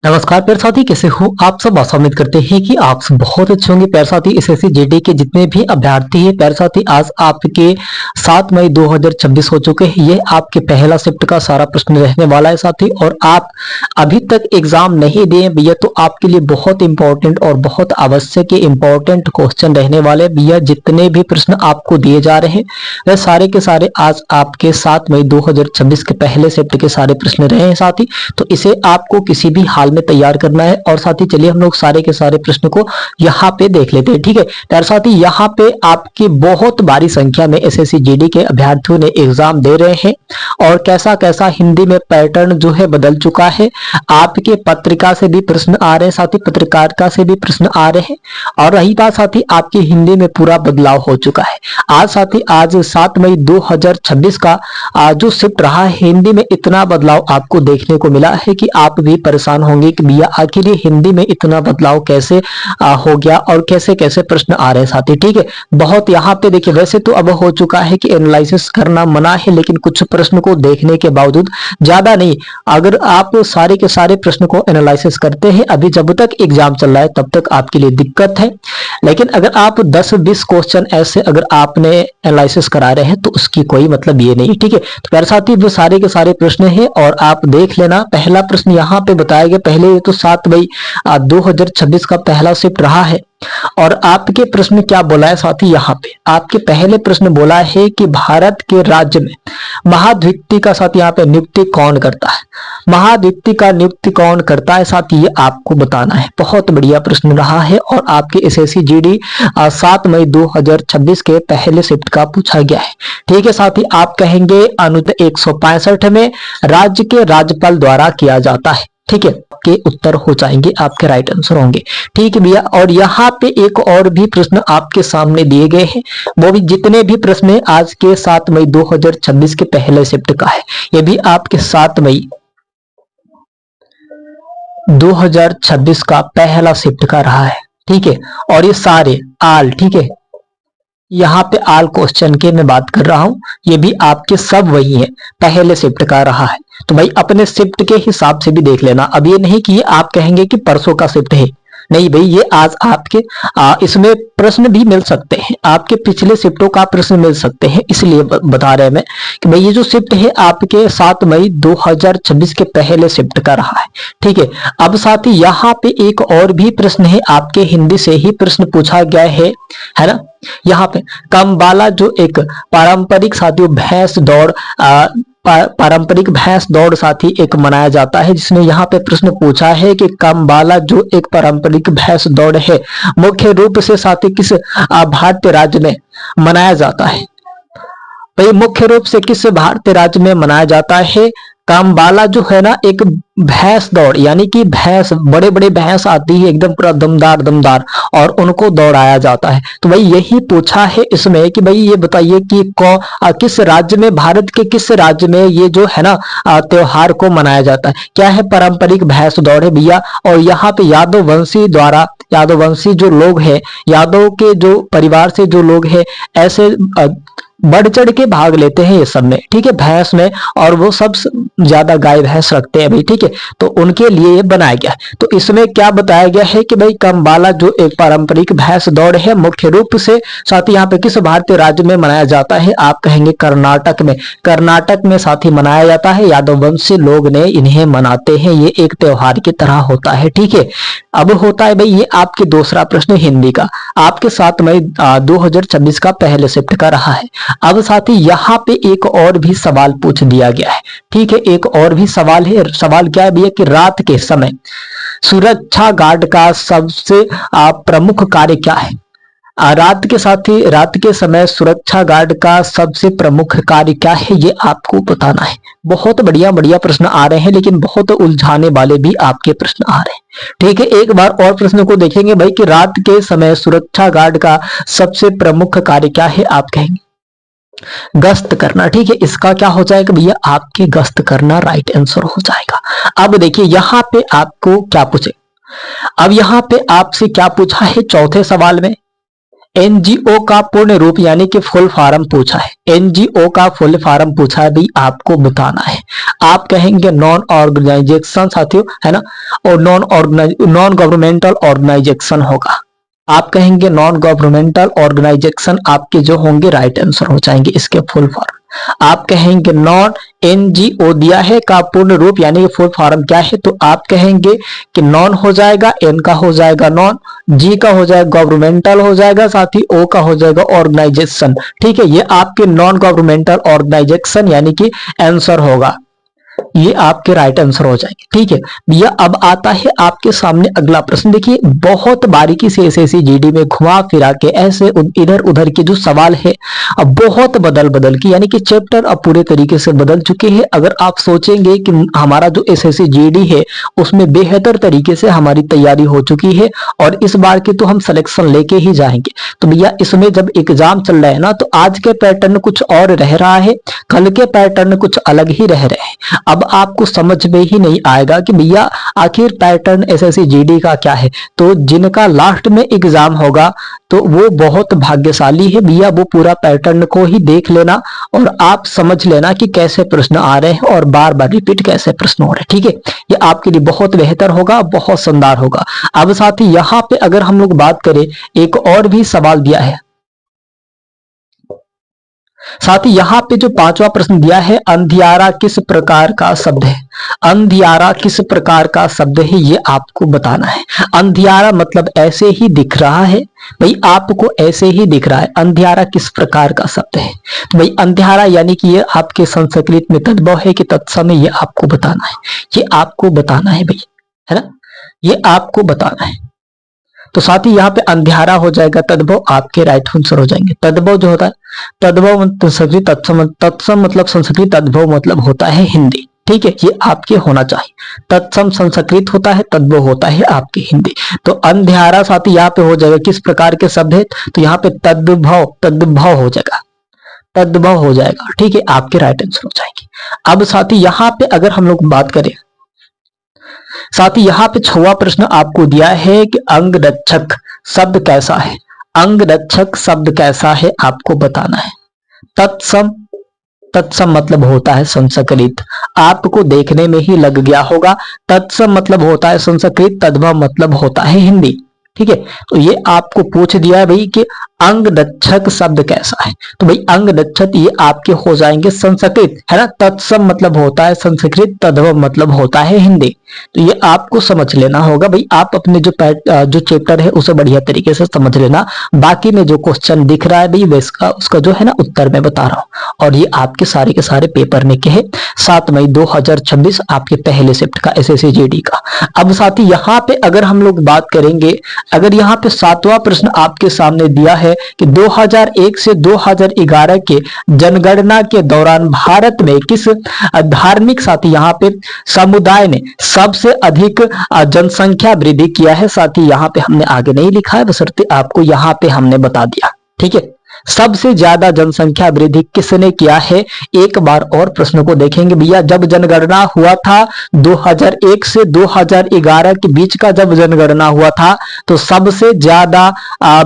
नमस्कार प्यारे साथी, कैसे हो आप सब। आशा उम्मीद करते हैं कि आप सब बहुत अच्छे होंगे। प्यारे साथी, एसएससी जीडी के जितने भी अभ्यर्थी हैं प्यारे साथी, आज आपके 7 मई 2026 हो चुके हैं। ये आपके पहला शिफ्ट का सारा प्रश्न रहने वाला है साथी। और आप अभी तक एग्जाम नहीं दिए भैया तो आपके लिए बहुत इंपॉर्टेंट और बहुत आवश्यक इंपॉर्टेंट क्वेश्चन रहने वाले भैया। जितने भी प्रश्न आपको दिए जा रहे हैं वह सारे के सारे आज आपके 7 मई 2026 के पहले शिफ्ट के सारे प्रश्न रहे हैं साथी। तो इसे आपको किसी भी हाल में तैयार करना है। और साथी चलिए हम लोग सारे के सारे प्रश्न को यहाँ पे देख लेते हैं, ठीक है प्यारे साथी। यहाँ पे आपकी बहुत भारी संख्या में एसएससी जीडी के अभ्यर्थियों ने एग्जाम दे रहे हैं और कैसा कैसा हिंदी में पैटर्न जो है बदल चुका है। आपके पत्रिका से भी प्रश्न आ रहे हैं साथी, पत्रकारिता से भी प्रश्न आ रहे हैं। और रही बात साथी आपकी हिंदी में पूरा बदलाव हो चुका है। आज साथी आज 7 मई 2026 का जो शिफ्ट रहा है हिंदी में इतना बदलाव आपको देखने को मिला है कि आप भी परेशान होंगे कि भैया आखिर ये हिंदी में इतना बदलाव कैसे हो गया और कैसे कैसे प्रश्न आ रहे हैं साथी, ठीक है। बहुत यहाँ पे देखिए वैसे तो अब हो चुका है कि एनालिसिस करना मना है, लेकिन कुछ प्रश्न को देखने के बावजूद ज्यादा नहीं, अगर आप सारे के सारे प्रश्न को एनालिसिस करते हैं अभी जब तक एग्जाम चल रहा है तब तक आपके लिए दिक्कत है। लेकिन अगर आप 10-20 क्वेश्चन ऐसे अगर आपने एनालिसिस करा रहे हैं तो उसकी कोई मतलब ये नहीं, ठीक है। तो प्यारे साथी वो सारे के सारे प्रश्न हैं और आप देख लेना। पहला प्रश्न यहाँ पे बताया गया, पहले ये तो 7 मई 2026 का पहला शिफ्ट रहा है। और आपके प्रश्न क्या बोला है साथी, यहाँ पे आपके पहले प्रश्न बोला है कि भारत के राज्य में महाद्वितीय का साथी यहाँ पे नियुक्ति कौन करता है, महाद्वितीय का नियुक्ति कौन करता है साथी, ये आपको बताना है। बहुत बढ़िया प्रश्न रहा है और आपके एसएससी जीडी 7 मई 2026 के पहले शिफ्ट का पूछा गया है, ठीक है साथी। आप कहेंगे अनुच्छेद 165 में राज्य के राज्यपाल द्वारा किया जाता है, ठीक है। आपके उत्तर हो जाएंगे, आपके राइट आंसर होंगे, ठीक है भैया। और यहाँ पे एक और भी प्रश्न आपके सामने दिए गए हैं, वो भी जितने भी प्रश्न आज के 7 मई 2026 के पहले शिफ्ट का है ये भी आपके 7 मई 2026 का पहला शिफ्ट का रहा है, ठीक है। और ये सारे आल, ठीक है, यहाँ पे आल क्वेश्चन के मैं बात कर रहा हूं, ये भी आपके सब वही है, पहले शिफ्ट का रहा है। तो भाई अपने शिफ्ट के हिसाब से भी देख लेना। अब ये नहीं कि ये आप कहेंगे कि परसों का शिफ्ट है, नहीं भाई ये आज आपके इसमें प्रश्न भी मिल सकते हैं, आपके पिछले शिफ्टों का प्रश्न मिल सकते हैं, इसलिए बता रहे हैं मैं कि भाई ये जो शिफ्ट है आपके 7 मई 2026 के पहले शिफ्ट का रहा है, ठीक है। अब साथ ही यहाँ पे एक और भी प्रश्न है, आपके हिंदी से ही प्रश्न पूछा गया है ना। यहाँ पे कमबाला जो एक पारंपरिक साथियों भैंस दौड़ पारंपरिक भैंस दौड़ साथी एक मनाया जाता है, जिसमें यहाँ पे प्रश्न पूछा है कि कमबाला जो एक पारंपरिक भैंस दौड़ है मुख्य रूप से साथी किस भारतीय राज्य में मनाया जाता है। भाई मुख्य रूप से किस भारतीय राज्य में मनाया जाता है। कामबाला जो है ना एक भैंस दौड़, यानी कि भैंस बड़े बड़े भैंस आती है एकदम पूरा दमदार और उनको दौड़ाया जाता है। तो भाई यही पूछा है इसमें कि भाई ये बताइए कि किस राज्य में, भारत के किस राज्य में ये जो है ना त्योहार को मनाया जाता है। क्या है, पारंपरिक भैंस दौड़ है भैया। और यहाँ पे यादववंशी द्वारा, यादववंशी जो लोग हैं, यादव के जो परिवार से जो लोग हैं ऐसे बढ़ चढ़ के भाग लेते हैं ये सब में, ठीक है, भैंस में। और वो सब ज्यादा गाय भैंस रखते हैं भाई, ठीक है। तो उनके लिए ये बनाया गया। तो इसमें क्या बताया गया है कि भाई कमबाला जो एक पारंपरिक भैंस दौड़ है मुख्य रूप से साथी यहाँ पे किस भारतीय राज्य में मनाया जाता है। आप कहेंगे कर्नाटक में, कर्नाटक में साथी मनाया जाता है। यादववंशी लोग ने इन्हें मनाते हैं, ये एक त्योहार की तरह होता है, ठीक है। अब होता है भाई ये आपके दूसरा प्रश्न हिंदी का, आपके 7 मई 2026 का पहले शिफ्ट का रहा है। अब साथी यहाँ पे एक और भी सवाल पूछ दिया गया है, ठीक है। एक और भी सवाल है, सवाल क्या है भैया कि रात के समय सुरक्षा गार्ड का सबसे प्रमुख कार्य क्या है। रात के साथी रात के समय सुरक्षा गार्ड का सबसे प्रमुख कार्य क्या है, ये आपको बताना है। बहुत बढ़िया बढ़िया प्रश्न आ रहे हैं, लेकिन बहुत उलझाने वाले भी आपके प्रश्न आ रहे हैं, ठीक है। एक बार और प्रश्न को देखेंगे भाई कि रात के समय सुरक्षा गार्ड का सबसे प्रमुख कार्य क्या है। आप कहेंगे गश्त करना, ठीक है। इसका क्या हो जाएगा भैया, आपके गश्त करना राइट आंसर हो जाएगा। अब देखिए यहाँ पे आपको क्या पूछे, अब यहाँ पे आपसे क्या पूछा है चौथे सवाल में, एनजीओ का पूर्ण रूप यानी कि फुल फॉर्म पूछा है। एनजीओ का फुल फॉर्म पूछा है भाई, आपको बताना है। आप कहेंगे नॉन ऑर्गेनाइजेशन साथियों, है ना, और नॉन गवर्नमेंटल ऑर्गेनाइजेशन होगा। आप कहेंगे नॉन गवर्नमेंटल ऑर्गेनाइजेशन, आपके जो होंगे राइट आंसर हो जाएंगे इसके फुल फॉर्म। आप कहेंगे नॉन एनजीओ दिया है का पूर्ण रूप यानी कि फुल फॉर्म क्या है, तो आप कहेंगे कि नॉन हो जाएगा, एन का हो जाएगा नॉन, जी का हो जाएगा गवर्नमेंटल हो जाएगा, साथ ही ओ का हो जाएगा ऑर्गेनाइजेशन। ठीक है, ये आपके नॉन गवर्नमेंटल ऑर्गेनाइजेशन यानी कि आंसर होगा, ये आपके राइट आंसर हो जाएंगे। ठीक है भैया, अब आता है आपके सामने अगला प्रश्न। देखिए बहुत बारीकी से एसएससी जीडी में घुमा फिरा के ऐसे इधर उधर के जो सवाल है अब बहुत बदल बदल के यानी कि चैप्टर अब पूरे तरीके से बदल चुके हैं। अगर आप सोचेंगे कि हमारा जो एसएससी जीडी है उसमें बेहतर तरीके से हमारी तैयारी हो चुकी है और इस बार की तो हम सिलेक्शन लेके ही जाएंगे, तो भैया इसमें जब एग्जाम चल रहा है ना तो आज के पैटर्न कुछ और रह रहा है, कल के पैटर्न कुछ अलग ही रह रहे हैं। अब आपको समझ में ही नहीं आएगा कि भैया आखिर पैटर्न एसएससी जीडी का क्या है। तो जिनका लास्ट में एग्जाम होगा तो वो बहुत भाग्यशाली है भैया, वो पूरा पैटर्न को ही देख लेना और आप समझ लेना कि कैसे प्रश्न आ रहे हैं और बार बार रिपीट कैसे प्रश्न हो रहे हैं। ठीक है, ये आपके लिए बहुत बेहतर होगा, बहुत शानदार होगा। अब साथ ही यहाँ पे अगर हम लोग बात करें, एक और भी सवाल दिया है साथ ही यहाँ पे जो पांचवा प्रश्न दिया है, अंधियारा किस प्रकार का शब्द है। अंधियारा किस प्रकार का शब्द है ये आपको बताना है। अंधियारा मतलब ऐसे ही दिख रहा है भाई, आपको ऐसे ही दिख रहा है। अंधियारा किस प्रकार का शब्द है, तो भाई अंधियारा यानी कि ये आपके संस्कृत में तद्भव है कि तत्समय, ये आपको बताना है, ये आपको बताना है भाई, है ना, ये आपको बताना है। तो साथ ही यहाँ पे अंधियारा हो जाएगा तद्भव, आपके राइट आंसर हो जाएंगे। तद्भव जो होता है, तद्भव संस्कृत, तत्सम मतलब संस्कृत, तद्भव मतलब होता है हिंदी। ठीक है, ये आपके होना चाहिए। तत्सम संस्कृत होता है, तद्भव होता है आपके हिंदी। तो अंधियारा साथ ही यहाँ पे हो जाएगा किस प्रकार के शब्द है, तो यहाँ पे तद्भव, तद्भव हो जाएगा, तद्भव हो जाएगा। ठीक है, आपके राइट आंसर हो जाएंगे। अब साथ ही यहाँ पे अगर हम लोग बात करें, साथ ही यहाँ पे 6वां प्रश्न आपको दिया है कि अंगरक्षक शब्द कैसा है। अंगरक्षक शब्द कैसा है आपको बताना है। तत्सम, तत्सम मतलब होता है संस्कृत, आपको देखने में ही लग गया होगा। तत्सम मतलब होता है संस्कृत, तद्भव मतलब होता है हिंदी। ठीक है, तो ये आपको पूछ दिया है भाई कि अंगरक्षक शब्द कैसा है, तो भाई अंगरक्षक ये आपके हो जाएंगे संस्कृत, है ना। तत्सम मतलब होता है संस्कृत, तद्भव मतलब होता है हिंदी। तो ये आपको समझ लेना होगा भाई, आप अपने जो चैप्टर है उसे बढ़िया तरीके से समझ लेना। बाकी में जो क्वेश्चन दिख रहा है भाई वैसका उसका जो है ना उत्तर मैं बता रहा हूँ, और ये आपके सारे के सारे पेपर में के है 7 मई 2026 आपके पहले शिफ्ट का एसएससी जीडी का। अब साथ ही यहाँ पे अगर हम लोग बात करेंगे, अगर यहाँ पे 7वां प्रश्न आपके सामने दिया है कि 2001 से 2011 के जनगणना के दौरान भारत में किस धार्मिक साथी यहाँ पे समुदाय ने सबसे अधिक जनसंख्या वृद्धि किया है। साथ ही यहाँ पे हमने आगे नहीं लिखा है, बशर्ते आपको यहाँ पे हमने बता दिया। ठीक है, सबसे ज्यादा जनसंख्या वृद्धि किसने किया है। एक बार और प्रश्न को देखेंगे भैया, जब जनगणना हुआ था 2001 से 2011 के बीच का जब जनगणना हुआ था तो सबसे ज्यादा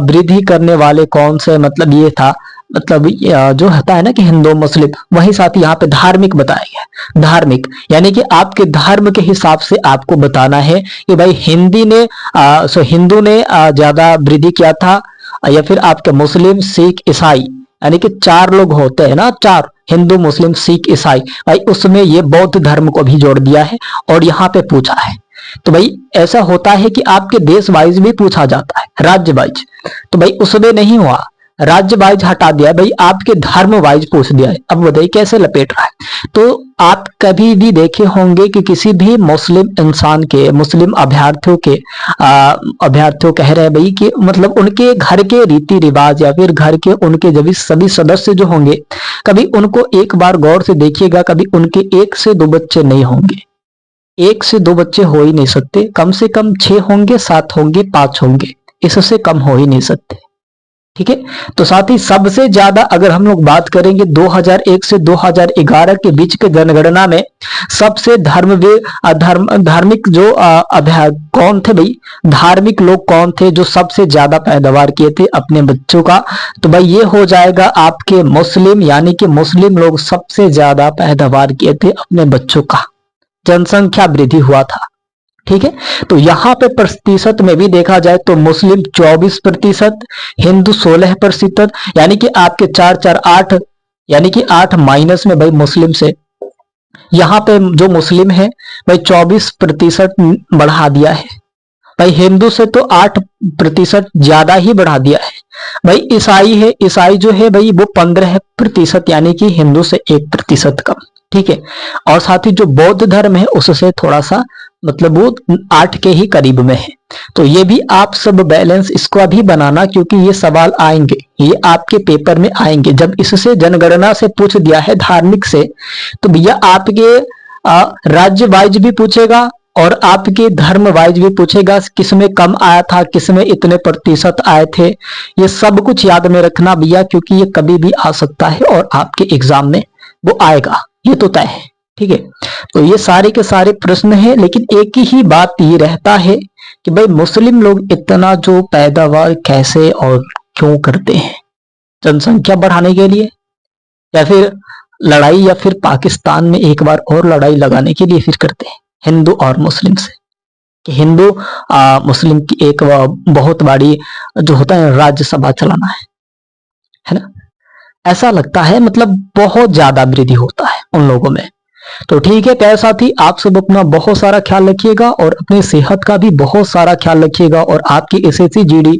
वृद्धि करने वाले कौन से, मतलब ये था, मतलब जो होता है ना कि हिंदू मुस्लिम, वही साथ यहाँ पे धार्मिक बताया गया। धार्मिक यानी कि आपके धर्म के हिसाब से आपको बताना है कि भाई हिंदू ने ज्यादा वृद्धि किया था, या फिर आपके मुस्लिम सिख ईसाई, यानी कि 4 लोग होते हैं ना, 4 हिंदू मुस्लिम सिख ईसाई, भाई उसमें ये बौद्ध धर्म को भी जोड़ दिया है और यहाँ पे पूछा है। तो भाई ऐसा होता है कि आपके देश वाइज भी पूछा जाता है, राज्य वाइज, तो भाई उसमें नहीं हुआ, राज्य वाइज हटा दिया भाई, आपके धर्म वाइज पूछ दिया है। अब बताइए कैसे लपेट रहा है। तो आप कभी भी देखे होंगे कि किसी भी मुस्लिम इंसान के, मुस्लिम अभ्यर्थियों कह रहे हैं भाई कि मतलब उनके घर के रीति रिवाज या फिर घर के उनके जब सभी सदस्य जो होंगे, कभी उनको एक बार गौर से देखिएगा, कभी उनके 1 से 2 बच्चे नहीं होंगे। 1 से 2 बच्चे हो ही नहीं सकते, कम से कम 6 होंगे, 7 होंगे, 5 होंगे, इससे कम हो ही नहीं सकते। ठीक है। तो साथ ही सबसे ज्यादा अगर हम लोग बात करेंगे 2001 से 2011 के बीच के जनगणना में सबसे धार्मिक जो कौन थे भाई, धार्मिक लोग कौन थे जो सबसे ज्यादा पैदावार किए थे अपने बच्चों का, तो भाई ये हो जाएगा आपके मुस्लिम, यानी कि मुस्लिम लोग सबसे ज्यादा पैदावार किए थे अपने बच्चों का, जनसंख्या वृद्धि हुआ था। ठीक है। तो यहां पे प्रतिशत में भी देखा जाए तो मुस्लिम 24%, हिंदू 16%, यानी कि आपके 4-4-8, यानी कि 8 माइनस में भाई मुस्लिम से यहां पे जो मुस्लिम है भाई 24% बढ़ा दिया है। भाई हिंदू से तो 8% ज्यादा ही बढ़ा दिया है। भाई ईसाई है, ईसाई जो है भाई वो 15%, यानी कि हिंदू से 1% कम। ठीक है। और साथ ही जो बौद्ध धर्म है उससे थोड़ा सा मतलब वो 8 के ही करीब में है। तो ये भी आप सब बैलेंस इसको अभी बनाना, क्योंकि ये सवाल आएंगे, ये आपके पेपर में आएंगे। जब इससे जनगणना से पूछ दिया है धार्मिक से, तो भैया आपके राज्य वाइज भी पूछेगा और आपके धर्म वाइज भी पूछेगा, किसमें कम आया था, किसमें इतने प्रतिशत आए थे। ये सब कुछ याद में रखना भैया, क्योंकि ये कभी भी आ सकता है और आपके एग्जाम में वो आएगा, ये तो तय है। ठीक है। तो ये सारे के सारे प्रश्न हैं, लेकिन एक ही बात ये रहता है कि भाई मुस्लिम लोग इतना जो पैदावार कैसे और क्यों करते हैं, जनसंख्या बढ़ाने के लिए, या फिर लड़ाई, या फिर पाकिस्तान में एक बार और लड़ाई लगाने के लिए फिर करते हैं हिंदू और मुस्लिम से, कि हिंदू मुस्लिम की एक बहुत बड़ी जो होता है राज्यसभा चलाना है ना। ऐसा लगता है, मतलब बहुत ज्यादा वृद्धि होता है उन लोगों में। तो ठीक है प्यारे साथी, आप सब अपना बहुत सारा ख्याल रखिएगा और अपनी सेहत का भी बहुत सारा ख्याल रखिएगा। और आपकी एसएससी जीडी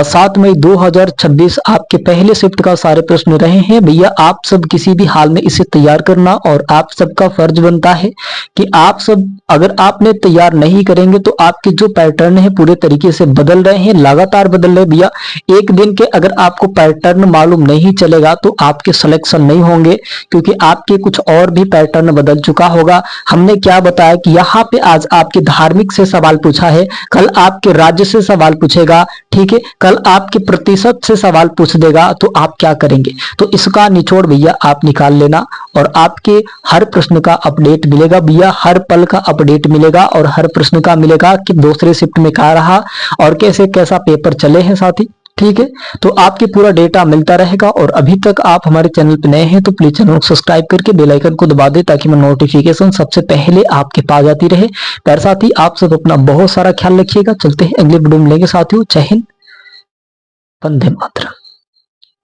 7 मई 2026 आपके पहले शिफ्ट का सारे प्रश्न रहे हैं भैया। आप सब किसी भी हाल में इसे तैयार करना, और आप सबका फर्ज बनता है कि आप सब अगर आपने तैयार नहीं करेंगे तो आपके जो पैटर्न है पूरे तरीके से बदल रहे हैं, लगातार बदल रहे भैया। एक दिन के अगर आपको पैटर्न मालूम नहीं चलेगा तो आपके सिलेक्शन नहीं होंगे, क्योंकि आपके कुछ और भी पैटर्न बदल चुका होगा। हमने क्या बताया कि यहाँ पे आज आपके धार्मिक से सवाल पूछा है, कल आपके राज्य से सवाल पूछेगा। ठीक है। कल आपके प्रतिशत से सवाल पूछ देगा, तो आप क्या करेंगे। तो इसका निचोड़ भैया आप निकाल लेना, और आपके हर प्रश्न का अपडेट मिलेगा भैया, हर पल का अपडेट मिलेगा, और हर प्रश्न का मिलेगा कि दूसरे शिफ्ट में क्या रहा और कैसे कैसा पेपर चले हैं साथी। ठीक है। तो आपके पूरा डेटा मिलता रहेगा। और अभी तक आप हमारे चैनल पे नए हैं तो प्लीज चैनल को सब्सक्राइब करके बेल आइकन को दबा दें, ताकि मैं नोटिफिकेशन सबसे पहले आपके पास आती रहे। प्यारे साथी, आप सब अपना बहुत सारा ख्याल रखिएगा। चलते हैं अगले वीडियो में मिलेंगे साथियों। जय हिंद, वंदे मातरम।